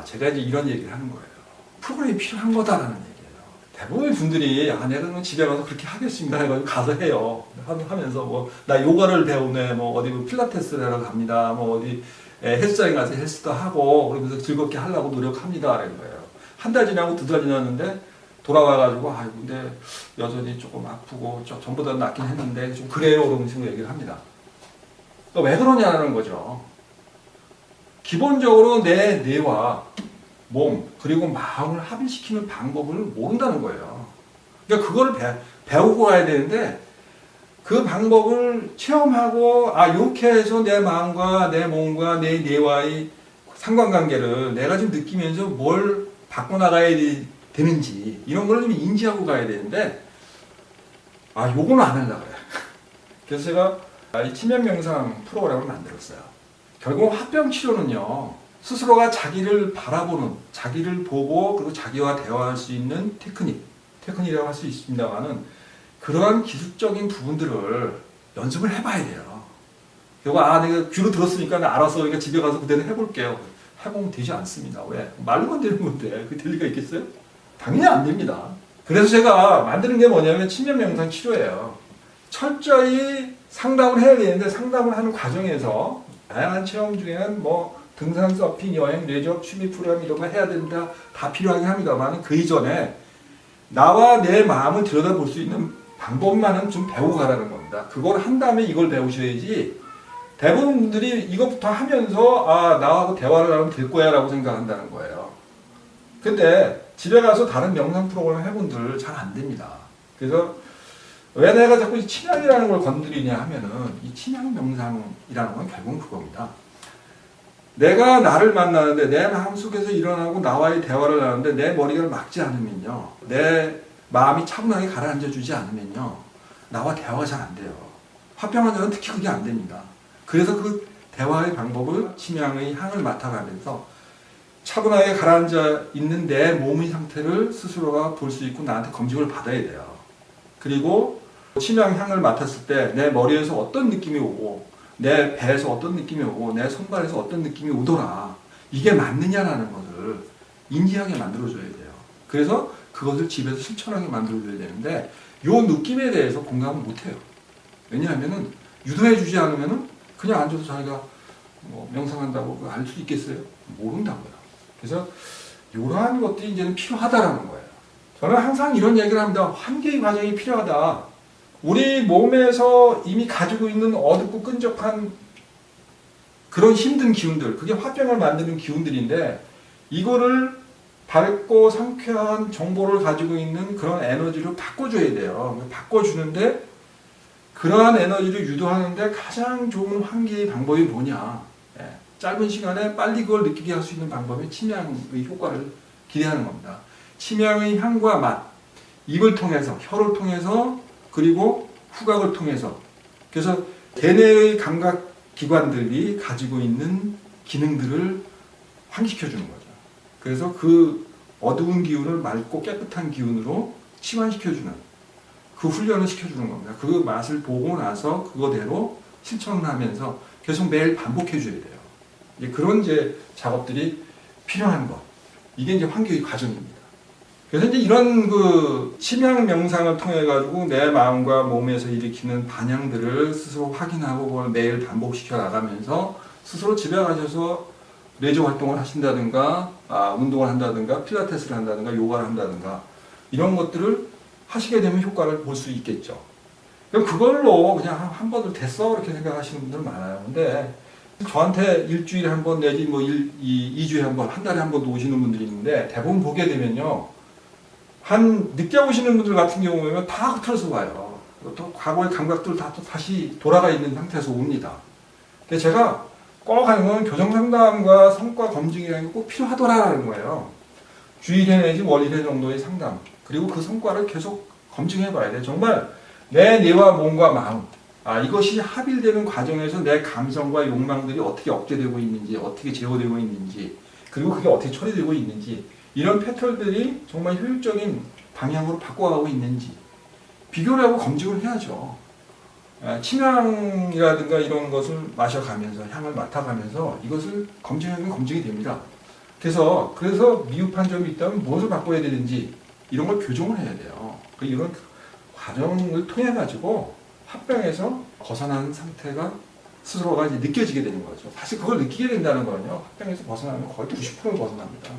제가 이제 이런 얘기를 하는 거예요. 프로그램이 필요한 거다라는 얘기예요. 대부분의 분들이 내가 그럼 집에 가서 그렇게 하겠습니다 해가지고 가서 해요. 하면서 뭐 나 요가를 배우네, 뭐 어디 필라테스를 하러 갑니다, 뭐 어디 헬스장에 가서 헬스도 하고 그러면서 즐겁게 하려고 노력합니다 라는 거예요. 한 달 지나고 두 달 지났는데 돌아와가지고 아이고 근데 여전히 조금 아프고 전보다 낫긴 했는데 좀 그래요 그런 식으로 얘기를 합니다. 왜 그러냐는 거죠. 기본적으로 내 뇌와 몸 그리고 마음을 합일시키는 방법을 모른다는 거예요. 그러니까 그걸 배우고 가야 되는데 그 방법을 체험하고 이렇게 해서 내 마음과 내 몸과 내 뇌와의 상관관계를 내가 좀 느끼면서 뭘 바꿔나가야 되는지 이런 걸 좀 인지하고 가야 되는데 요거는 안 하려고 그래요. 그래서 제가 이 치명명상 프로그램을 만들었어요. 결국 화병 치료는요, 스스로가 자기를 바라보는, 자기를 보고 그리고 자기와 대화할 수 있는 테크닉이라고 할 수 있습니다만은 그러한 기술적인 부분들을 연습을 해봐야 돼요. 결국 내가 귀로 들었으니까 나 알아서 그러니까 집에 가서 그대로 해볼게요. 해보면 되지 않습니다. 왜? 말로만 되는 건데 그게 될 리가 있겠어요? 당연히 안 됩니다. 그래서 제가 만드는 게 뭐냐면 치명명상 치료예요. 철저히 상담을 해야 되는데 상담을 하는 과정에서 다양한 체험 중에는 뭐 등산, 서핑, 여행, 레저, 취미 프로그램 이런 거 해야 된다 다 필요하긴 합니다만 그 이전에 나와 내 마음을 들여다볼 수 있는 방법만은 좀 배우고 가라는 겁니다. 그걸 한 다음에 이걸 배우셔야지 대부분 분들이 이것부터 하면서 나하고 대화를 하면 될 거야 라고 생각한다는 거예요. 근데 집에 가서 다른 명상 프로그램 해본들 잘 안 됩니다. 그래서 왜 내가 자꾸 침향이라는 걸 건드리냐 하면은 이 침향 명상이라는 건 결국은 그겁니다. 내가 나를 만나는데 내 마음속에서 일어나고 나와의 대화를 하는데 내 머리가 막지 않으면요, 내 마음이 차분하게 가라앉아 주지 않으면요 나와 대화가 잘 안 돼요. 화병 환자는 특히 그게 안 됩니다. 그래서 그 대화의 방법을 침향의 향을 맡아가면서 차분하게 가라앉아 있는 내 몸의 상태를 스스로가 볼 수 있고 나한테 검증을 받아야 돼요. 그리고 침향 향을 맡았을 때 내 머리에서 어떤 느낌이 오고 내 배에서 어떤 느낌이 오고 내 손발에서 어떤 느낌이 오더라, 이게 맞느냐라는 것을 인지하게 만들어줘야 돼요. 그래서 그것을 집에서 실천하게 만들어줘야 되는데 요 느낌에 대해서 공감을 못해요. 왜냐하면은 유도해주지 않으면은 그냥 앉아서 자기가 뭐 명상한다고 알 수 있겠어요? 모른다고요. 그래서 이러한 것들이 이제는 필요하다라는 거예요. 저는 항상 이런 얘기를 합니다. 환기의 과정이 필요하다. 우리 몸에서 이미 가지고 있는 어둡고 끈적한 그런 힘든 기운들, 그게 화병을 만드는 기운들인데 이거를 밝고 상쾌한 정보를 가지고 있는 그런 에너지로 바꿔줘야 돼요. 바꿔주는데 그러한 에너지를 유도하는데 가장 좋은 환기의 방법이 뭐냐? 짧은 시간에 빨리 그걸 느끼게 할 수 있는 방법이 침향의 효과를 기대하는 겁니다. 침향의 향과 맛, 입을 통해서, 혀를 통해서, 그리고 후각을 통해서, 그래서 대뇌의 감각 기관들이 가지고 있는 기능들을 환기시켜주는 거죠. 그래서 그 어두운 기운을 맑고 깨끗한 기운으로 치환시켜주는 그 훈련을 시켜주는 겁니다. 그 맛을 보고 나서 그거대로 실천을 하면서 계속 매일 반복해줘야 돼요. 그런 작업들이 필요한 것. 이게 이제 환기의 과정입니다. 그래서 이제 이런 그 침향 명상을 통해 가지고 내 마음과 몸에서 일으키는 반향들을 스스로 확인하고 그걸 매일 반복시켜 나가면서 스스로 집에 가셔서 레저 활동을 하신다든가, 운동을 한다든가, 필라테스를 한다든가, 요가를 한다든가 이런 것들을 하시게 되면 효과를 볼 수 있겠죠. 그럼 그걸로 그냥 한 번도 됐어 이렇게 생각하시는 분들 많아요. 근데 저한테 일주일에 한 번 내지 뭐 2주에 한 번, 한 달에 한 번도 오시는 분들이 있는데 대부분 보게 되면요, 늦게 오시는 분들 같은 경우에는 다 흐트러서 와요. 또 과거의 감각들 다 또 다시 돌아가 있는 상태에서 옵니다. 근데 제가 꼭 하는 건 교정 상담과 성과 검증이라는 게 꼭 필요하더라라는 거예요. 주일에 내지 월일에 정도의 상담, 그리고 그 성과를 계속 검증해 봐야 돼. 정말 내 뇌와 몸과 마음, 이것이 합일되는 과정에서 내 감성과 욕망들이 어떻게 억제되고 있는지, 어떻게 제어되고 있는지, 그리고 그게 어떻게 처리되고 있는지, 이런 패턴들이 정말 효율적인 방향으로 바꿔가고 있는지 비교를 하고 검증을 해야죠. 침향이라든가 이런 것을 마셔가면서 향을 맡아가면서 이것을 검증하면 검증이 됩니다. 그래서 미흡한 점이 있다면 무엇을 바꿔야 되는지 이런 걸 교정을 해야 돼요. 이런 과정을 통해 가지고 화병에서 벗어나는 상태가 스스로가 이제 느껴지게 되는 거죠. 사실 그걸 느끼게 된다는 거는요, 화병에서 벗어나면 거의 90% 벗어납니다.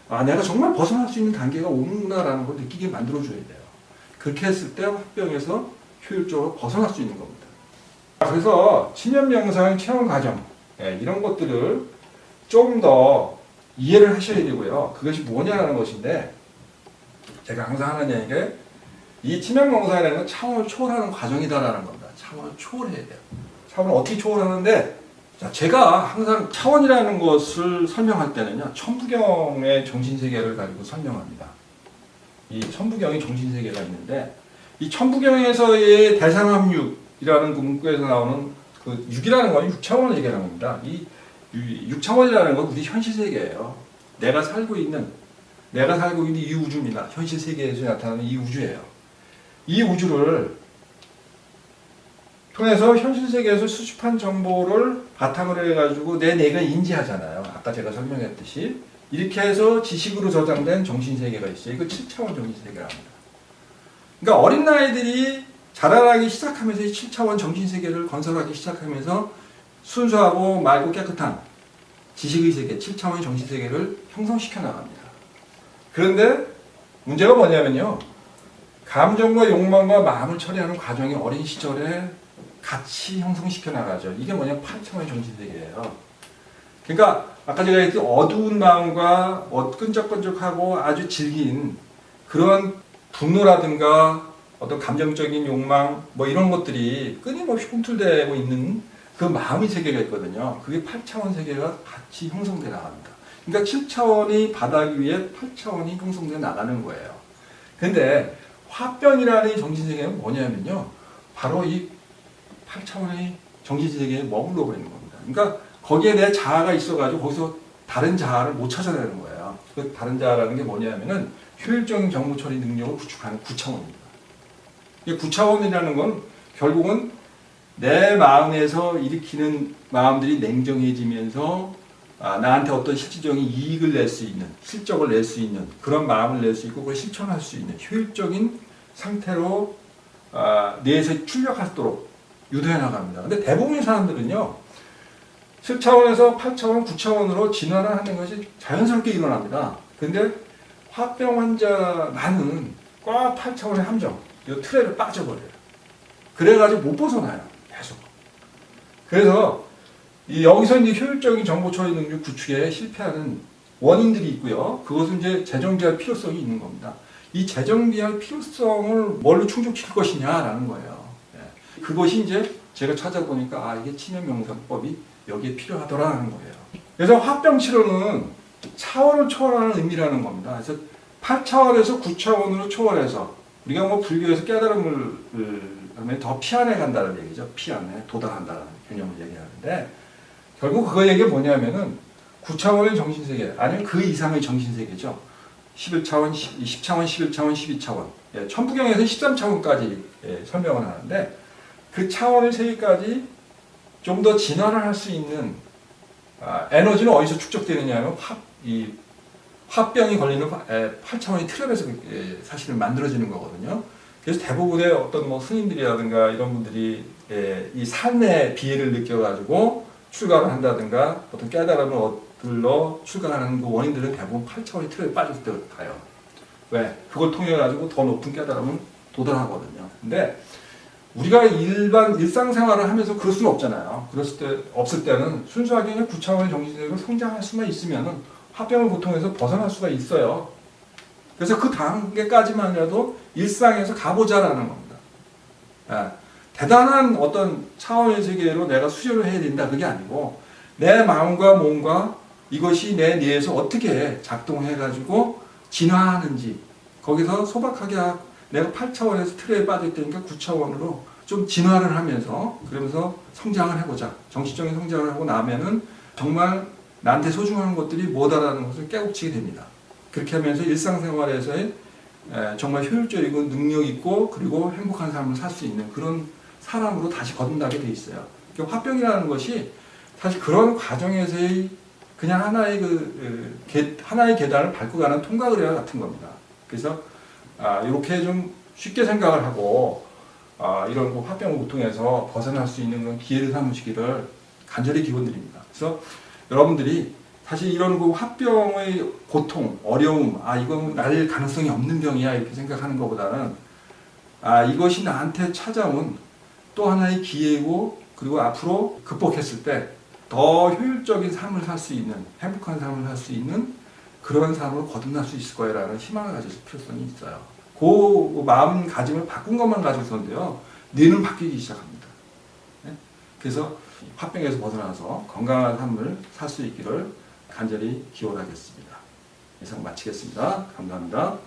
아, 내가 정말 벗어날 수 있는 단계가 오는구나라는 걸 느끼게 만들어줘야 돼요. 그렇게 했을 때 화병에서 효율적으로 벗어날 수 있는 겁니다. 그래서 치면 명상 체험 과정, 이런 것들을 좀 더 이해를 하셔야 되고요. 그것이 뭐냐라는 것인데, 제가 항상 하는 얘기가 이 치명 명상이라는 건 차원을 초월하는 과정이다라는 겁니다. 차원을 초월해야 돼요. 차원을 어떻게 초월하는데, 자, 제가 항상 차원이라는 것을 설명할 때는요, 천부경의 정신세계를 가지고 설명합니다. 이 천부경의 정신세계가 있는데, 이 천부경에서의 대상합육이라는 그 문구에서 나오는 그 6이라는 건 6차원을 얘기하는 겁니다. 이 6차원이라는 건 우리 현실세계예요. 내가 살고 있는 이 우주입니다. 현실세계에서 나타나는 이 우주예요. 이 우주를 통해서 현실세계에서 수집한 정보를 바탕으로 해가지고 내가 인지하잖아요. 아까 제가 설명했듯이. 이렇게 해서 지식으로 저장된 정신세계가 있어요. 이거 7차원 정신세계랍니다. 그러니까 어린 아이들이 자라나기 시작하면서 이 7차원 정신세계를 건설하기 시작하면서 순수하고 맑고 깨끗한 지식의 세계, 7차원의 정신세계를 형성시켜 나갑니다. 그런데 문제가 뭐냐면요. 감정과 욕망과 마음을 처리하는 과정이 어린 시절에 같이 형성시켜 나가죠. 이게 뭐냐면 8차원의 정신세계예요. 그러니까 아까 제가 얘기했던 어두운 마음과 끈적끈적하고 아주 질긴 그런 분노라든가 어떤 감정적인 욕망 뭐 이런 것들이 끊임없이 꿈틀대고 있는 그 마음의 세계가 있거든요. 그게 8차원 세계가 같이 형성돼 나갑니다. 그러니까 7차원이 바닥 위에 8차원이 형성돼 나가는 거예요. 근데 화병이라는 정신세계는 뭐냐면요. 바로 이 8차원의 정신세계에 머물러 버리는 겁니다. 그러니까 거기에 내 자아가 있어가지고 거기서 다른 자아를 못 찾아내는 거예요. 그 다른 자아라는 게 뭐냐면은 효율적인 정보 처리 능력을 구축하는 9차원입니다. 이 9차원이라는 건 결국은 내 마음에서 일으키는 마음들이 냉정해지면서 나한테 어떤 실질적인 이익을 낼 수 있는, 실적을 낼 수 있는 그런 마음을 낼 수 있고 그걸 실천할 수 있는 효율적인 상태로 뇌에서 출력하도록 유도해 나갑니다. 근데 대부분의 사람들은요, 7차원에서 8차원, 9차원으로 진화를 하는 것이 자연스럽게 일어납니다. 근데 화병 환자만은 꽉 8차원의 함정, 이 틀에를 빠져버려요. 그래가지고 못 벗어나요. 계속. 그래서 여기서 이제 효율적인 정보 처리 능력 구축에 실패하는 원인들이 있고요. 그것은 이제 재정비할 필요성이 있는 겁니다. 이 재정비할 필요성을 뭘로 충족시킬 것이냐라는 거예요. 그것이 이제 제가 찾아보니까 이게 치명명상법이 여기에 필요하더라는 거예요. 그래서 화병 치료는 차원을 초월하는 의미라는 겁니다. 그래서 8차원에서 9차원으로 초월해서 우리가 뭐 불교에서 깨달음을 더 피안에 간다는 얘기죠. 피안에 도달한다는 개념을 얘기하는데 결국 그거 얘기가 뭐냐면은 9차원의 정신세계 아니면 그 이상의 정신세계죠. 11차원, 10차원, 11차원, 12차원. 천부경에서 13차원까지 설명을 하는데 그 차원의 세계까지 좀 더 진화를 할 수 있는 에너지는 어디서 축적되느냐 하면 화병이 걸리는 8차원의 트랩에서 사실은 만들어지는 거거든요. 그래서 대부분의 어떤 뭐 스님들이라든가 이런 분들이 이 삶의 비애를 느껴가지고 출가를 한다든가 어떤 깨달음을 얻들러 출가하는 그 원인들은 대부분 8차원의 트랩에 빠졌을 때 가요. 왜? 그걸 통해 가지고 더 높은 깨달음을 도달하거든요. 근데 우리가 일상생활을 하면서 그럴 수는 없잖아요. 없을 때는 순수하게 그냥 9차원의 정신세계로 성장할 수만 있으면은 화병을 고통에서 벗어날 수가 있어요. 그래서 그 단계까지만이라도 일상에서 가보자라는 겁니다. 대단한 어떤 차원의 세계로 내가 수련을 해야 된다 그게 아니고 내 마음과 몸과 이것이 내 뇌에서 어떻게 작동해가지고 진화하는지 거기서 소박하게 내가 8차원에서 틀에 빠져있다니까 9차원으로 좀 진화를 하면서 그러면서 성장을 해보자. 정신적인 성장을 하고 나면은 정말 나한테 소중한 것들이 뭐다라는 것을 깨우치게 됩니다. 그렇게 하면서 일상생활에서의 정말 효율적이고 능력 있고 그리고 행복한 삶을 살 수 있는 그런 사람으로 다시 거듭나게 돼 있어요. 그러니까 화병이라는 것이 사실 그런 과정에서의 그냥 하나의 계단을 밟고 가는 통과거리와 같은 겁니다. 그래서 이렇게 좀 쉽게 생각을 하고 이런 화병 고통에서 벗어날 수 있는 그런 기회를 삼으시기를 간절히 기원드립니다. 그래서 여러분들이 사실 이런 화병의 고통, 어려움, 이건 날 가능성이 없는 병이야 이렇게 생각하는 것보다는 이것이 나한테 찾아온 또 하나의 기회고, 그리고 앞으로 극복했을 때 더 효율적인 삶을 살 수 있는, 행복한 삶을 살 수 있는 그런 삶으로 거듭날 수 있을 거라는 희망을 가질 필요성이 있어요. 그 마음가짐을 바꾼 것만 가지고서인데요, 뇌는 바뀌기 시작합니다. 네? 그래서 화병에서 벗어나서 건강한 삶을 살 수 있기를 간절히 기원하겠습니다. 이상 마치겠습니다. 감사합니다.